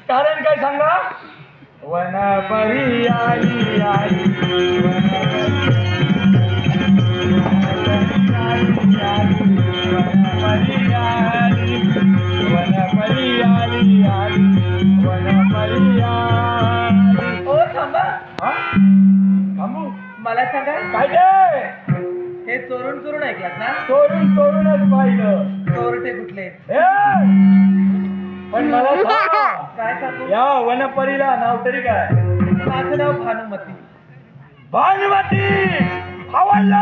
कारण काय सांगा? वनपरी आली आली वनपरी आली आली वनपरी आली. ओ थांबा. थांबू? मला सांगा, काय ते? हे चोरून चोरून ऐकलात ना? चोरून चोरूनच पाहिलं. चोरटे कुठले? ए! पण मला सांग, काय सांगू? या वनपरीला नाव तरी काय? माझं नाव भानुमती. भानुमती आवडलं.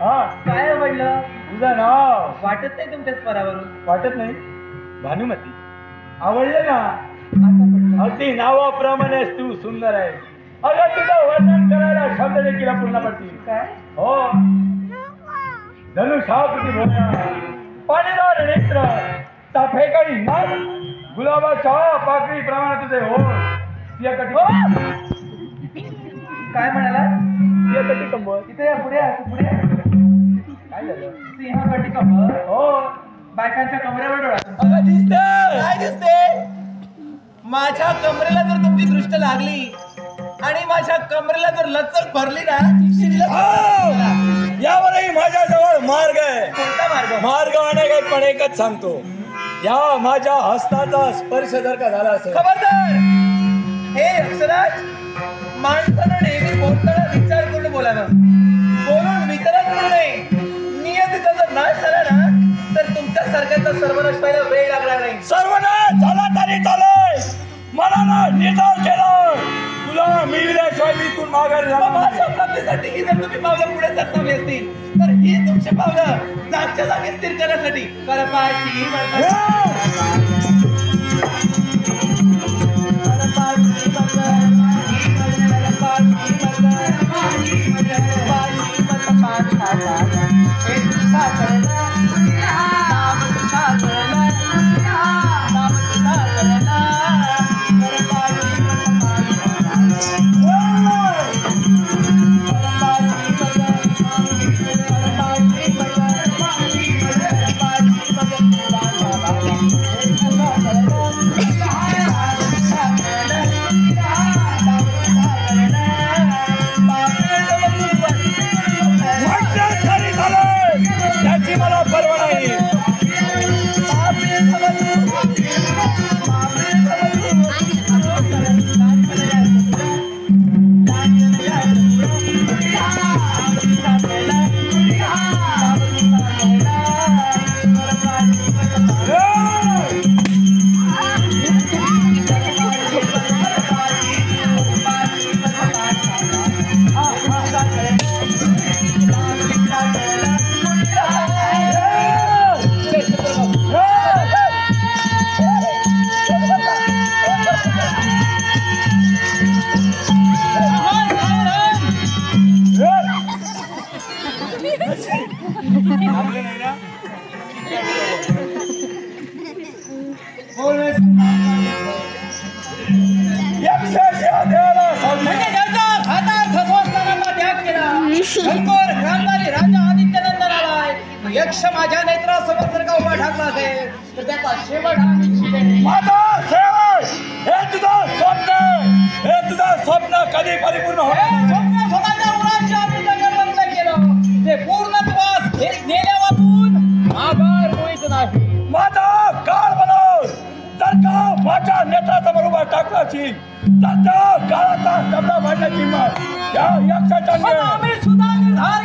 हा, काय आवडलं? तुझं नाव वाटत नाही तुमच्या स्वरावरून. वाटत नाही? भानुमती आवडलं ना? आता पडलं. अगदी नावाप्रमाणेच तू सुंदर आहे. अगं तुझं वर्णन करायला शब्द देखील पूर्ण पडतील. काय? हो, धनुष्याकृती भोवरा, पाणीदार नेत्र, चाफेकळी नाक, गुलाबाच्या पाकळी प्रमाणे तुझे हो. काय म्हणाला? सिंहकटी कंबळ. इथे या, पुढे या, पुढे या. काय झालं? सिंहकटी कंबळ. हो, बायकांच्या कमरेवर डोळा तुमचा. अगं दिसते. काय दिसते? माझ्या कमरेला जर तुमची दृष्ट लागली आणि माझ्या कमरेला जर लचक भरली ना, यावरही माझ्याजवळ मार्ग आहे. कोणता मार्ग? मार्ग अनेक आहेत, पण एकच सांगतो. या माझ्या हस्ताचा स्पर्श जर का झाला असेल. खबरदार! हे अक्षराज, माणसानं नेहमी बोलताना विचार करून बोलावं. बोलून विचारात करू नये. नियतीचा जर नाश झाला ना, तर तुमच्या सारख्याचा सर्वनाश व्हायला वेळ लागणार नाही. सर्वनाश झाला तरी चालेल. मला ना निधार केलं. तुला मिळविल्याशिवाय मी इथून माघारी जाणार नाही. माझ्या प्राप्तीसाठी ही जर तुम्ही पावलं पुढे सरसावली असतील, तर ही तुमची पावलं जागच्या जागी स्थिर करण्यासाठी करपाशी त्याची मला परवा नाही. यक्ष माझ्या नेत्रासमोर जर का उभा ठाकला असेल तर त्याचा शेवट हे तुझं स्वप्न, हे तुझं स्वप्न कधी परिपूर्ण होईल? स्वप्न स्वतःच्या मुलांच्या आत्महत्या केलं ते पूर्णत्वास नेल्या वाचून माघार होईच नाही. माझा काळ बनव. जर का माझ्या नेत्राचा बरोबर टाकला असेल तर त्या काळाचा शब्द मांडण्याची या यक्षाच्या आम्ही सुद्धा निर्धार